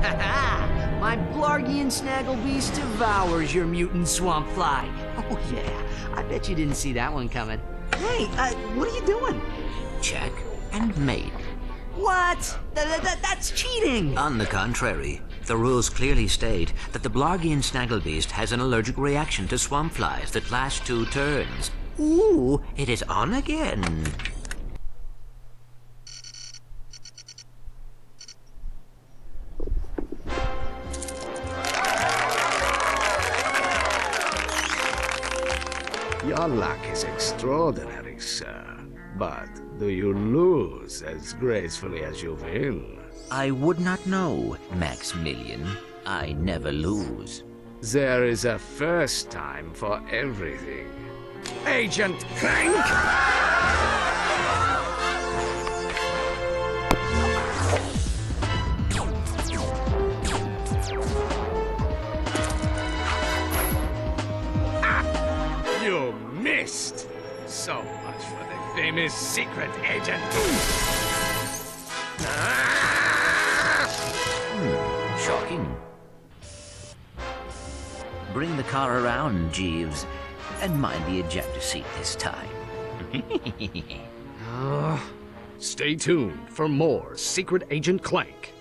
Ha! My Blargian Snagglebeast devours your mutant swamp fly. Oh yeah, I bet you didn't see that one coming. Hey, what are you doing? Check and mate. What? That's cheating! On the contrary, the rules clearly state that the Blargian Snagglebeast has an allergic reaction to swamp flies that last 2 turns. Ooh, it is on again. Your luck is extraordinary, sir. But do you lose as gracefully as you win? I would not know, Maximilian. I never lose. There is a first time for everything. Agent Clank! You missed! So much for the famous secret agent. Shocking. Bring the car around, Jeeves, and mind the ejector seat this time. Stay tuned for more Secret Agent Clank.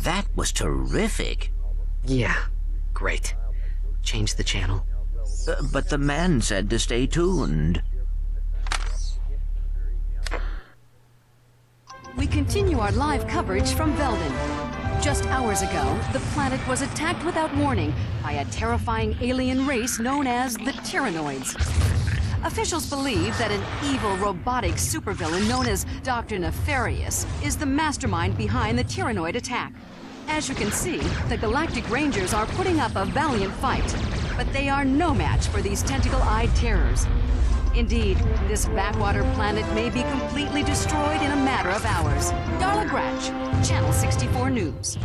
That was terrific. Yeah, great. Change the channel. But the man said to stay tuned. We continue our live coverage from Veldin. Just hours ago, the planet was attacked without warning by a terrifying alien race known as the Tyrannoids. Officials believe that an evil robotic supervillain known as Dr. Nefarious is the mastermind behind the Tyrannoid attack. As you can see, the Galactic Rangers are putting up a valiant fight, but they are no match for these tentacle-eyed terrors. Indeed, this backwater planet may be completely destroyed in a matter of hours. Darla Gratch, Channel 64 News.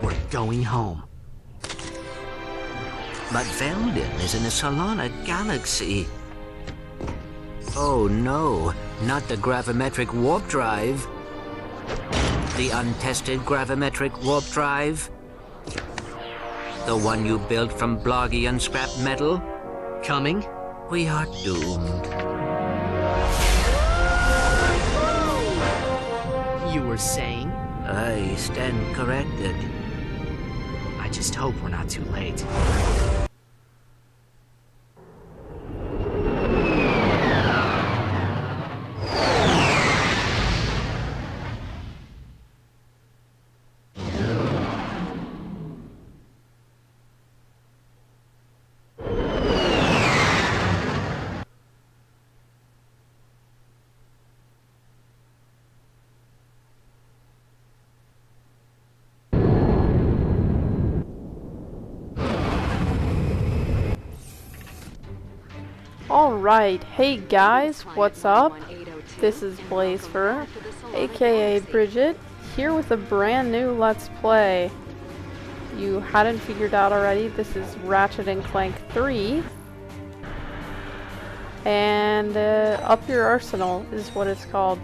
We're going home. But Veldin is in a Solana galaxy. Oh no, not the gravimetric warp drive. The untested gravimetric warp drive? The one you built from Blargian scrap metal? Coming? We are doomed. You were saying? I stand corrected. I just hope we're not too late. Alright, hey guys, what's up? This is Blazefur, aka Bridget, here with a brand new Let's Play. You hadn't figured out already, this is Ratchet and Clank 3. And Up Your Arsenal is what it's called.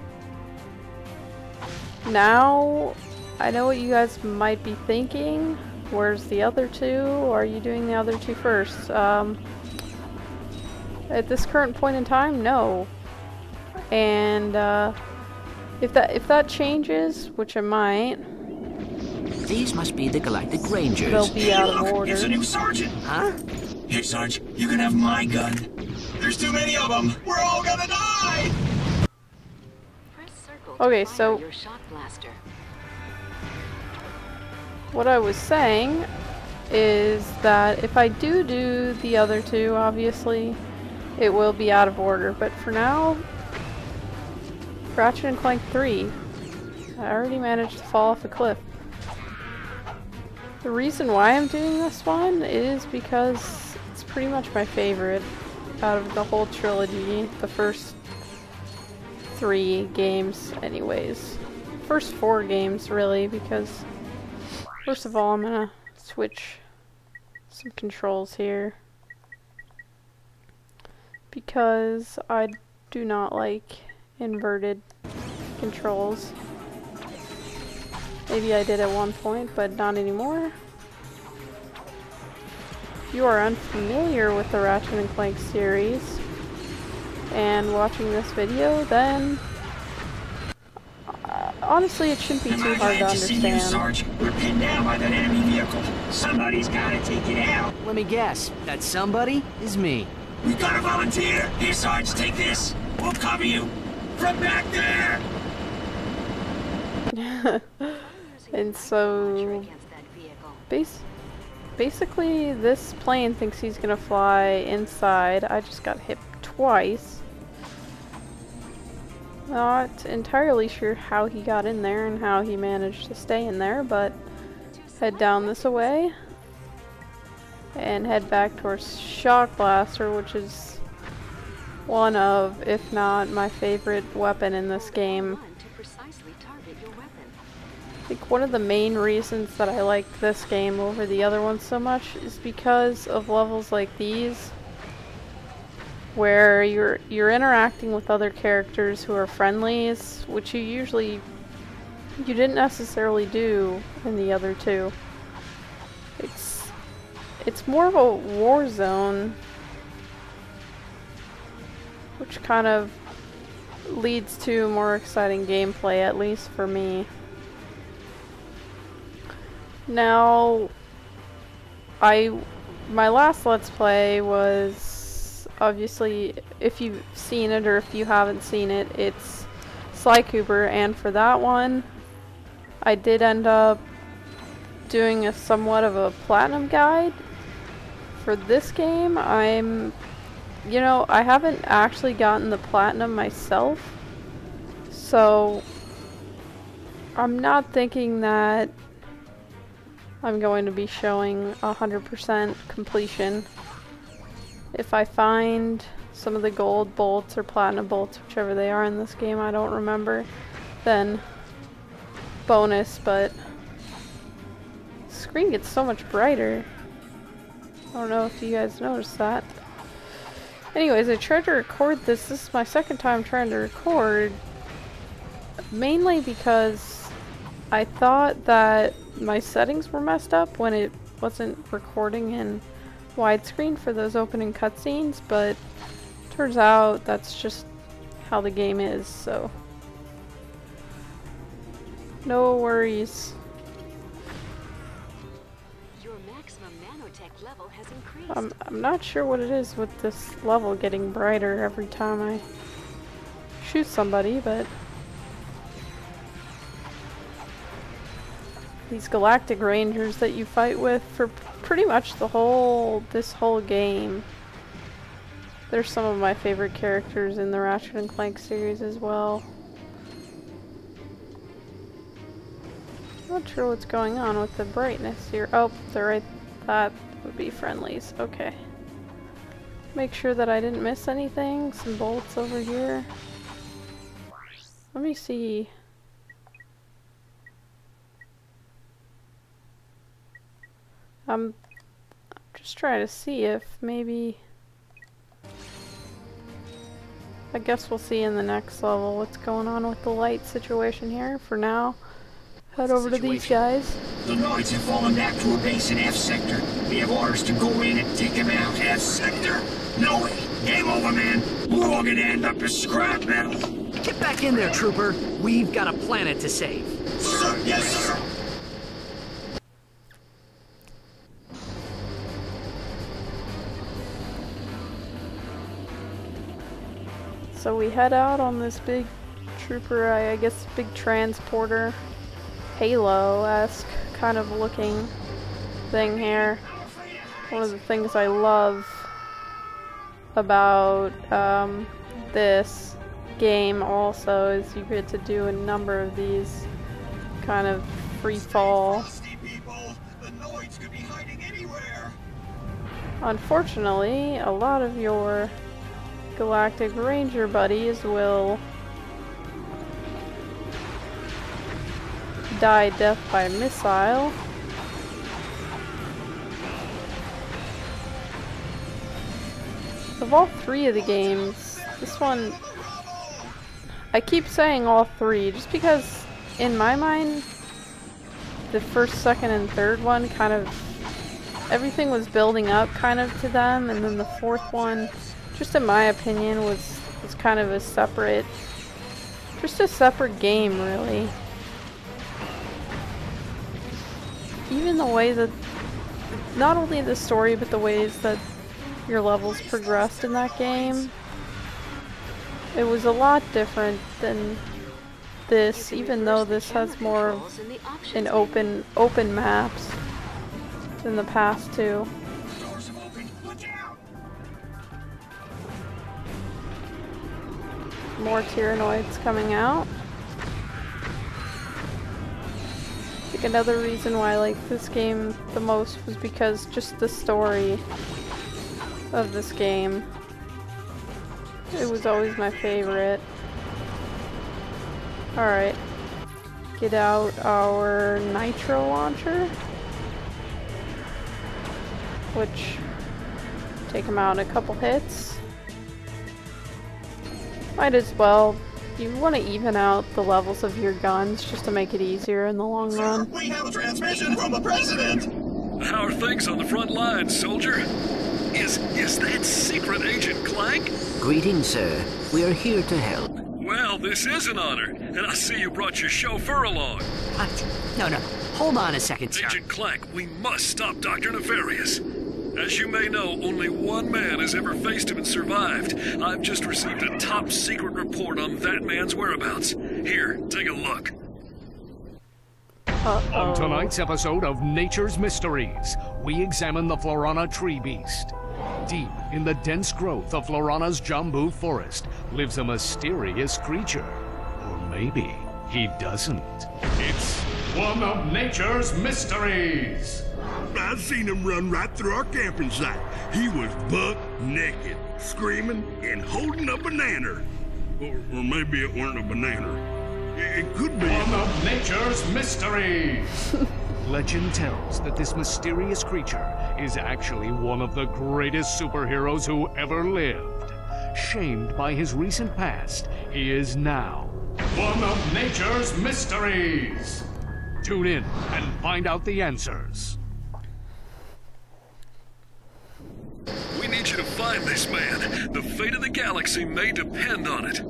Now, I know what you guys might be thinking. Where's the other two? Or are you doing the other two first? At this current point in time, no. And if that changes, which it might, These must be the Galactic Rangers. they'll be out of Look, order. it's a new sergeant. Huh? Here, Sarge, you can have my gun. There's too many of them. We're all gonna die. Okay, so what I was saying is that if I do the other two, obviously, it will be out of order. But for now, Ratchet and Clank 3, I already managed to fall off a cliff. The reason why I'm doing this one is because it's pretty much my favorite out of the whole trilogy, the first 3 games anyways. First 4 games really, because first of all I'm gonna switch some controls here because I do not like inverted controls. Maybe I did at one point, but not anymore. If you are unfamiliar with the Ratchet and Clank series and watching this video, then honestly it shouldn't be too hard to understand. Sarge. We're pinned down by that enemy vehicle. Somebody's gotta take it out. Let me guess, that somebody is me. We got a volunteer. Here, Sarge, take this. We'll cover you from back there. And so basically this plane thinks he's gonna fly inside. I just got hit twice. Not entirely sure how he got in there and how he managed to stay in there, but head down this way and head back towards Shock Blaster, which is one of, if not my favorite weapon in this game. I think one of the main reasons that I like this game over the other ones so much is because of levels like these, where you're interacting with other characters who are friendlies, which you didn't necessarily do in the other two. It's more of a war zone, which kind of leads to more exciting gameplay, at least for me. Now, my last Let's Play was, obviously, if you've seen it or if you haven't seen it, it's Sly Cooper, and for that one, I did end up doing a somewhat of a platinum guide. For this game, I haven't actually gotten the platinum myself, so I'm not thinking that I'm going to be showing 100% completion. If I find some of the gold bolts or platinum bolts, whichever they are in this game, I don't remember, then bonus, but the screen gets so much brighter. I don't know if you guys noticed that. Anyways, I tried to record this. This is my second time trying to record, mainly because I thought that my settings were messed up when it wasn't recording in widescreen for those opening cutscenes, but turns out that's just how the game is, so no worries. Your maximum nanotech level has increased. I'm not sure what it is with this level getting brighter every time I shoot somebody, but these Galactic Rangers that you fight with for pretty much this whole game, they're some of my favorite characters in the Ratchet and Clank series as well. Not sure what's going on with the brightness here. Oh, they're right. That would be friendlies. Okay. Make sure that I didn't miss anything. Some bolts over here. Let me see. I'm just trying to see if maybe... I guess we'll see in the next level what's going on with the light situation here. For now, head over to these guys. The Noids have fallen back to a base in F sector. We have orders to go in and take them out. F sector? No way. Game over, man. We're all gonna end up as scrap metal. Get back in there, Trooper. We've got a planet to save. Sir, yes, sir. So we head out on this big trooper, I guess big transporter, Halo-esque kind of looking thing here. One of the things I love about this game also is you get to do a number of these kind of free fall. Unfortunately, a lot of your Galactic Ranger buddies will die death by missile. Of all three of the games, this one I keep saying all three, just because in my mind, the first, second, and third one kind of, everything was building up kind of to them, and then the fourth one, just in my opinion, was kind of a separate, just a separate game, really. Even the way that, not only the story, but the ways that your levels progressed in that game, it was a lot different than this, even though this has more of an open maps than the past two. More Tyrannoids coming out. I think another reason why I like this game the most was because just the story of this game. It was always my favorite. Alright. Get out our nitro launcher. Which, take him out in a couple hits. Might as well. You want to even out the levels of your guns just to make it easier in the long run. We have a transmission from the president! How are things on the front lines, soldier? Is that Secret Agent Clank? Greetings, sir. We are here to help. Well, this is an honor, and I see you brought your chauffeur along. What? No. Hold on a second, sir. Agent Clank, we must stop Dr. Nefarious. As you may know, only one man has ever faced him and survived. I've just received a top-secret report on that man's whereabouts. Here, take a look. On tonight's episode of Nature's Mysteries, we examine the Florana tree beast. Deep in the dense growth of Florana's Jambu forest lives a mysterious creature. Or maybe he doesn't. It's one of Nature's Mysteries! I seen him run right through our camping site. He was buck naked, screaming and holding a banana. Or maybe it weren't a banana. It could be one of Nature's Mysteries! Legend tells that this mysterious creature is actually one of the greatest superheroes who ever lived. Shamed by his recent past, he is now one of Nature's Mysteries! Tune in and find out the answers. We need you to find this man. The fate of the galaxy may depend on it.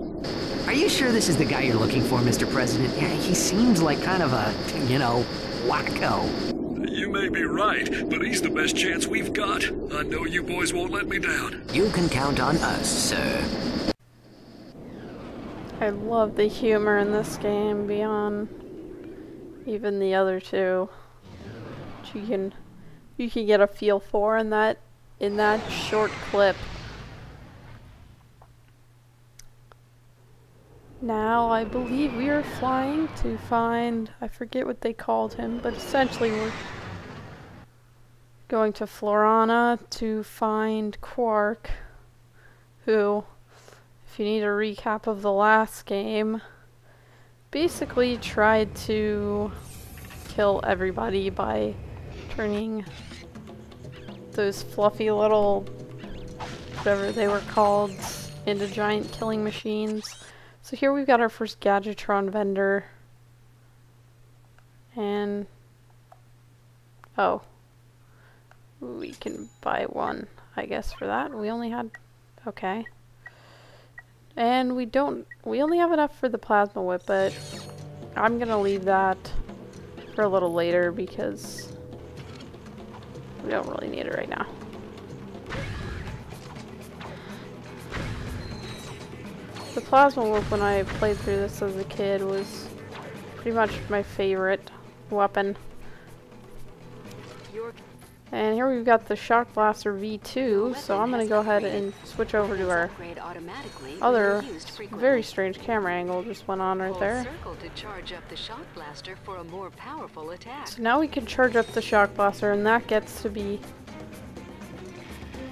Are you sure this is the guy you're looking for, Mr. President? Yeah, he seems like kind of a, wacko. You may be right, but he's the best chance we've got. I know you boys won't let me down. You can count on us, sir. I love the humor in this game beyond even the other two. Which you can get a feel for in that short clip. Now I believe we are flying to find, I forget what they called him, but essentially we're going to Florana to find Quark, who, if you need a recap of the last game, basically tried to kill everybody by turning those fluffy little, whatever they were called, into giant killing machines. So here we've got our first Gadgetron vendor. And, oh, we can buy one, I guess, for that. We only had, okay. And we only have enough for the plasma whip, but I'm gonna leave that for a little later because we don't really need it right now. The plasma whip, when I played through this as a kid, was pretty much my favorite weapon. And here we've got the Shock Blaster V2, so I'm going to go ahead and switch over to our other very strange camera angle just went on right there. So now we can charge up the Shock Blaster, and that gets to be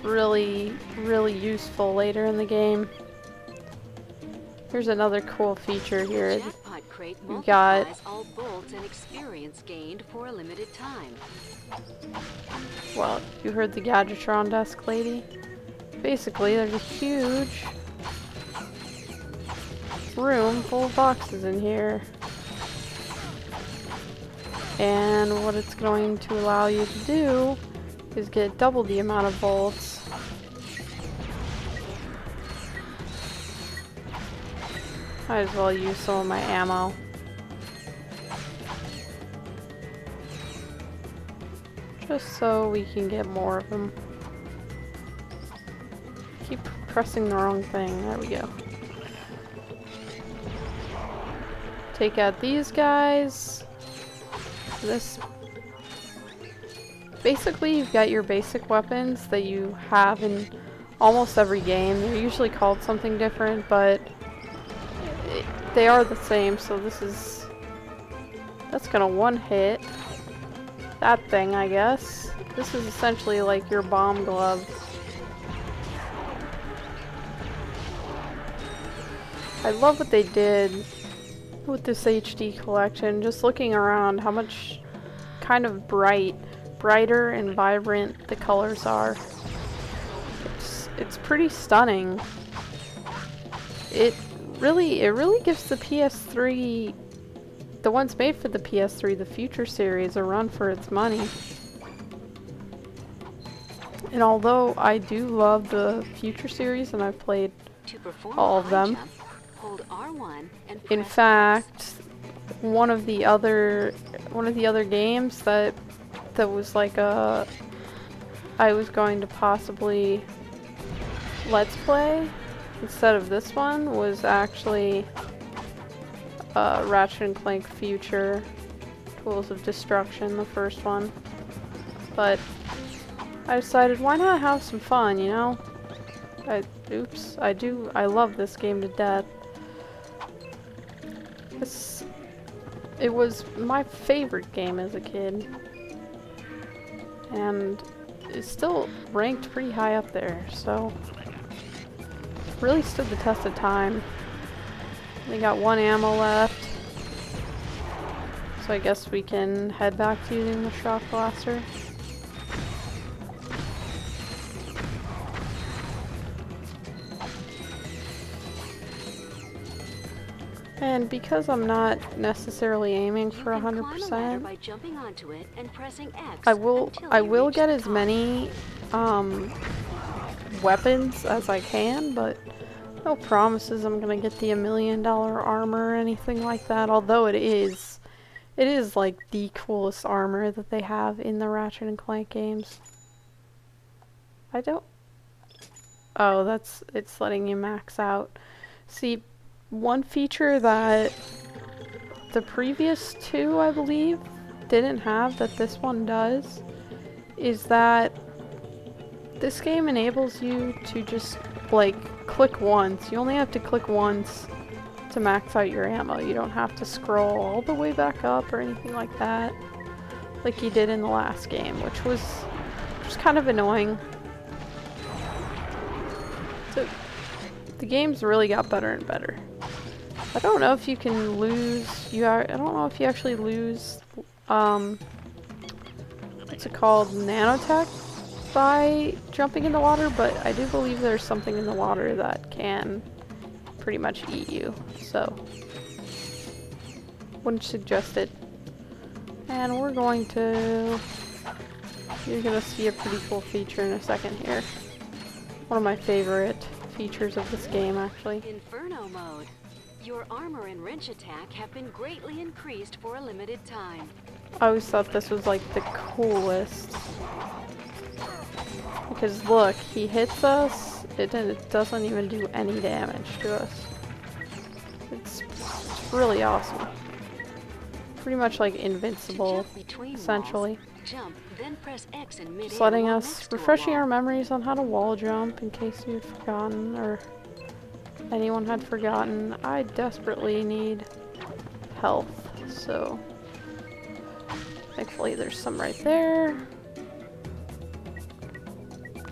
really, really useful later in the game. Here's another cool feature here. We've got all bolts and experience gained for a limited time. Well, you heard the Gadgetron desk lady. Basically, there's a huge room full of boxes in here. And what it's going to allow you to do is get double the amount of bolts. Might as well use some of my ammo. Just so we can get more of them. Keep pressing the wrong thing. There we go. Take out these guys. This. Basically, you've got your basic weapons that you have in almost every game. They're usually called something different, but they are the same, so this is... That's gonna one-hit that thing, I guess. This is essentially like your bomb glove. I love what they did with this HD collection. Just looking around, how much kind of brighter and vibrant the colors are. It's pretty stunning. It really gives the PS3, the ones made for the PS3, the Future series, a run for its money. And although I do love the Future series and I've played all of them, in fact, one of the other games that was like I was going to possibly Let's Play instead of this one was actually Ratchet and Clank Future Tools of Destruction, the first one. But I decided, why not have some fun, you know? I love this game to death. It was my favorite game as a kid. And it's still ranked pretty high up there, so really stood the test of time. We got one ammo left, so I guess we can head back to using the shock blaster. And because I'm not necessarily aiming for 100%, I will get as many weapons as I can, but no promises I'm gonna get the $1 million armor or anything like that. Although it is like the coolest armor that they have in the Ratchet and Clank games. Oh, it's letting you max out. See, one feature that the previous two, I believe, didn't have that this one does is that this game enables you to just, like, click once. You only have to click once to max out your ammo. You don't have to scroll all the way back up or anything like that, like you did in the last game, which was kind of annoying. So, the game's really got better and better. I don't know if you can lose, I don't know if you actually lose, what's it called, nanotech by jumping in the water, but I do believe there's something in the water that can pretty much eat you, so wouldn't suggest it. And you're gonna see a pretty cool feature in a second here. One of my favorite features of this game, actually. Inferno mode. Your armor and wrench attack have been greatly increased for a limited time. I always thought this was like the coolest. Because look, he hits us, it doesn't even do any damage to us. It's really awesome. Pretty much like invincible, essentially. Jump, then press X in mid-air. Just letting us, refreshing our memories on how to wall jump in case you'd forgotten, or anyone had forgotten. I desperately need health, so thankfully there's some right there.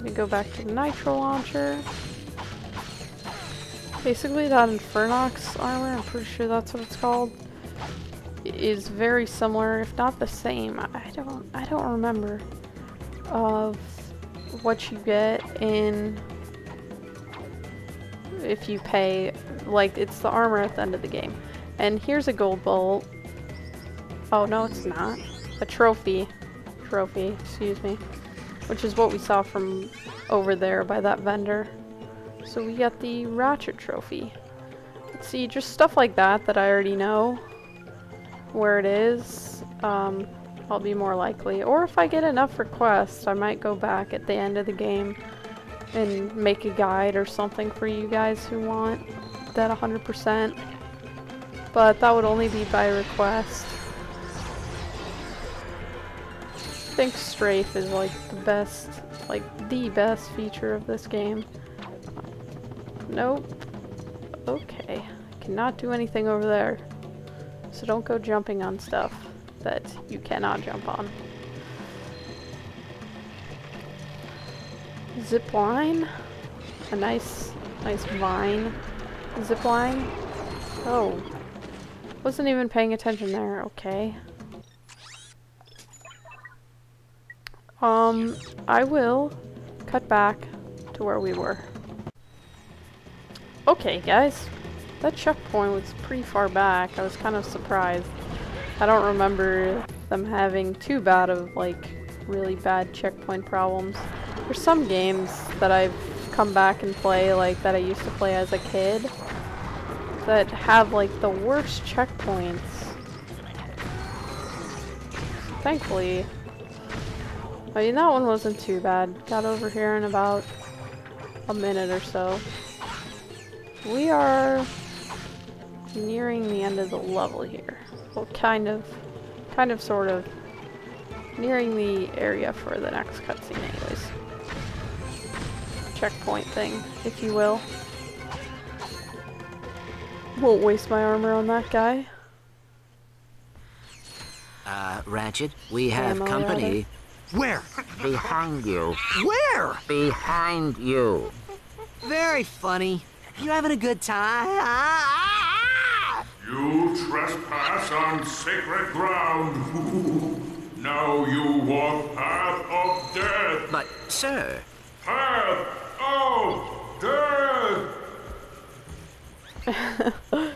We go back to the nitro launcher. Basically that Infernox armor, I'm pretty sure that's what it's called, is very similar, if not the same. I don't remember of what you get in if you pay like, it's the armor at the end of the game. And here's a gold bolt. Oh, no, it's not. A trophy. Trophy, excuse me. Which is what we saw from over there by that vendor. So we got the Ratchet trophy. Let's see, just stuff like that that I already know where it is. I'll be more likely. Or if I get enough requests, I might go back at the end of the game and make a guide or something for you guys who want that 100%. But that would only be by request. I think strafe is like the best feature of this game. Nope. Okay. I cannot do anything over there. So don't go jumping on stuff that you cannot jump on. Zip line. A nice vine zip line. Oh. Wasn't even paying attention there. Okay. I will cut back to where we were. Okay, guys. That checkpoint was pretty far back. I was kind of surprised. I don't remember them having too bad of, like, really bad checkpoint problems. There's some games that I've come back and play, like, that I used to play as a kid, that have, like, the worst checkpoints. Thankfully, I mean, that one wasn't too bad. Got over here in about a minute or so. We are nearing the end of the level here. Well, kind of, sort of. Nearing the area for the next cutscene anyways. Checkpoint thing, if you will. Won't waste my armor on that guy. Ratchet, we have company. Where? Behind you. Where? Behind you. Very funny. You having a good time? You trespass on sacred ground. Now you walk path of death. But, sir... Path of death!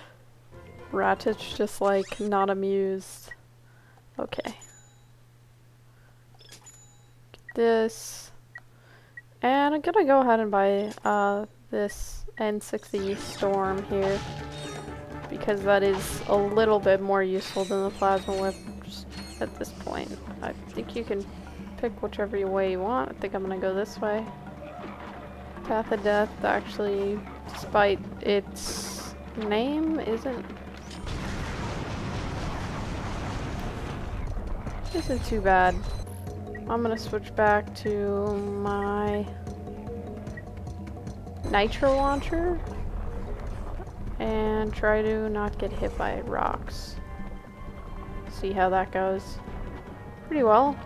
Ratchet's just, like, not amused. Okay. Get this. And I'm gonna go ahead and buy, this N60 Storm here. Because that is a little bit more useful than the Plasma Whip just at this point. I think you can pick whichever way you want. I think I'm gonna go this way. Path of Death, actually, despite its name, isn't too bad. I'm gonna switch back to my Nitro Launcher and try to not get hit by rocks. See how that goes. Pretty well.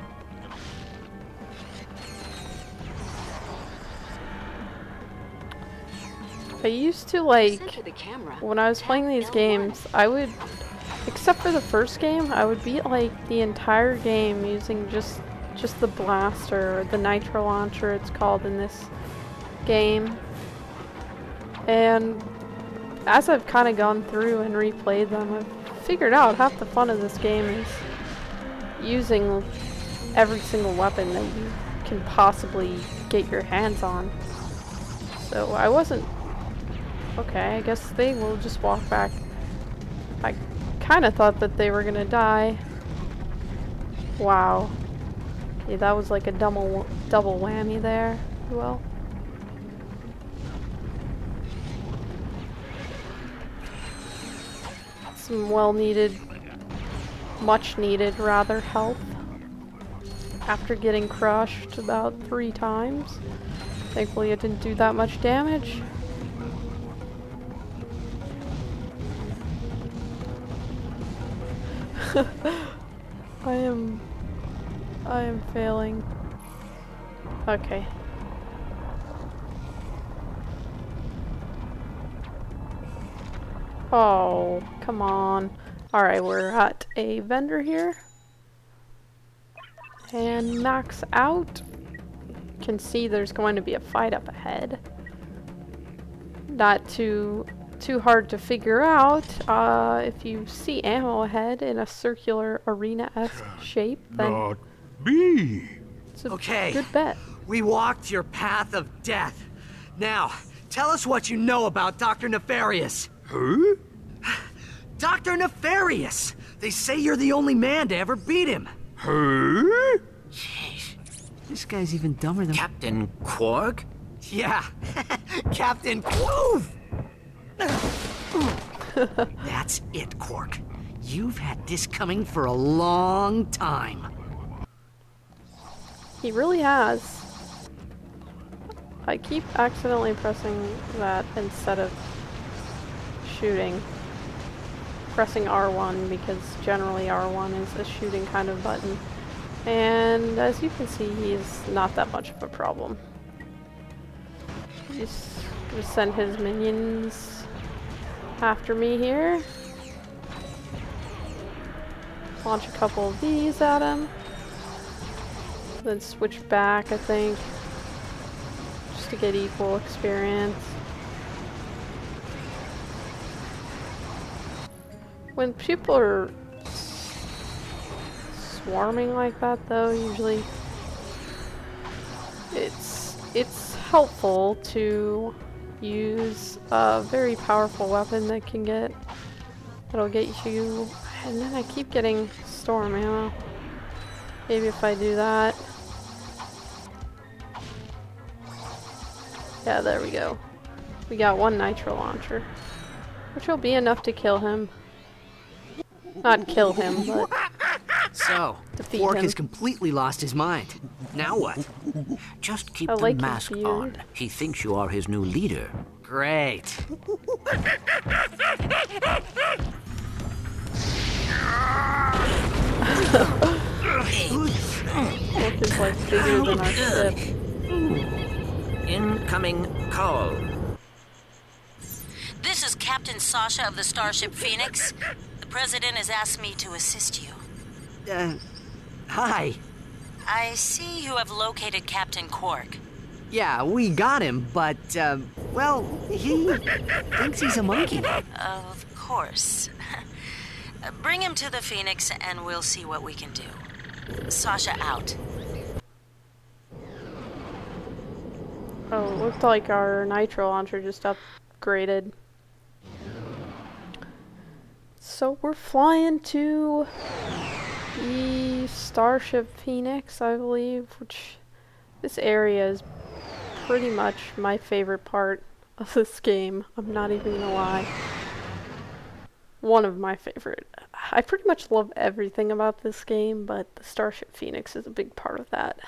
I used to, like, when I was playing these games, I would, except for the first game, I would beat, like, the entire game using just the blaster, or the Nitro Launcher it's called in this game. And as I've kind of gone through and replayed them, I've figured out half the fun of this game is using every single weapon that you can possibly get your hands on. So I wasn't... Okay, I guess they will just walk back. I kind of thought that they were gonna die. Wow. Okay, that was like a double whammy there. Well. Some well-needed, much-needed, rather, health. After getting crushed about 3 times. Thankfully it didn't do that much damage. I am failing. Okay. Oh, come on. Alright, we're at a vendor here. And max out. Can see there's going to be a fight up ahead. Not too too hard to figure out. If you see ammo ahead in a circular arena-esque shape, then Not me. it's a Okay. good bet. We walked your path of death. Now, tell us what you know about Dr. Nefarious. Huh? Dr. Nefarious! They say you're the only man to ever beat him. Huh? Jeez. This guy's even dumber than... Captain Quark? Yeah. Captain Quoof! That's it, Quark. You've had this coming for a long time. He really has. I keep accidentally pressing that instead of shooting. Pressing R1 because generally R1 is a shooting kind of button. And as you can see, he's not that much of a problem. Just gonna send his minions after me here. Launch a couple of these at him. Then switch back, I think. Just to get equal experience. When people are swarming like that, though, usually it's helpful to use a very powerful weapon that'll get you. And then I keep getting storm ammo. Maybe if I do that. Yeah, there we go. We got one nitro launcher, which will be enough to kill him. Not kill him, but So, defeat Quark him. has completely lost his mind. Now what? Just keep I the like his mask beard. on. He thinks you are his new leader. Great. Quark is like bigger than our ship. Incoming call. This is Captain Sasha of the Starship Phoenix. The President has asked me to assist you. Hi. I see you have located Captain Quark. Yeah, we got him, but, well, he thinks he's a monkey. Of course. Bring him to the Phoenix and we'll see what we can do. Sasha out. Oh, it looked like our nitro launcher just upgraded. So we're flying to the Starship Phoenix, I believe, which this area is pretty much my favorite part of this game. I'm not even gonna lie. One of my favorite. I pretty much love everything about this game, but the Starship Phoenix is a big part of that.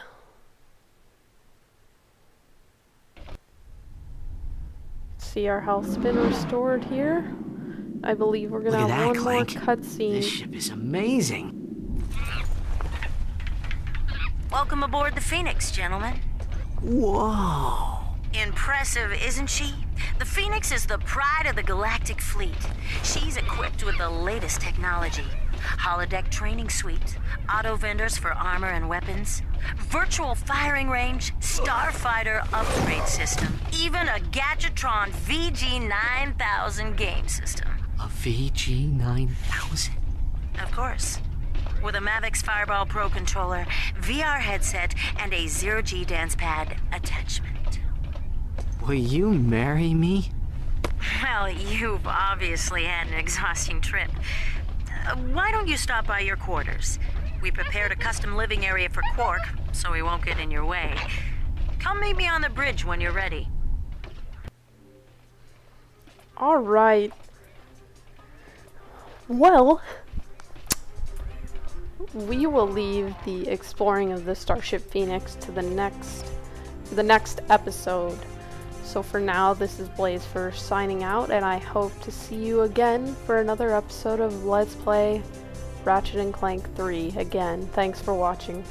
See our health's been restored here. I believe we're gonna Look at have that, one more Clank. cutscene. This ship is amazing. Welcome aboard the Phoenix, gentlemen. Whoa. Impressive, isn't she? The Phoenix is the pride of the galactic fleet. She's equipped with the latest technology. Holodeck training suite, auto vendors for armor and weapons, virtual firing range, starfighter upgrade system, even a Gadgetron VG-9000 game system. A VG-9000? Of course. With a Mavix Fireball Pro controller, VR headset, and a zero-G dance pad attachment. Will you marry me? Well, you've obviously had an exhausting trip. Why don't you stop by your quarters? We prepared a custom living area for Quark, so he won't get in your way. Come meet me on the bridge when you're ready. Alright. Well, we will leave the exploring of the Starship Phoenix to the next episode. So for now, this is Blazefur signing out, and I hope to see you again for another episode of Let's Play Ratchet and Clank 3. Again, thanks for watching.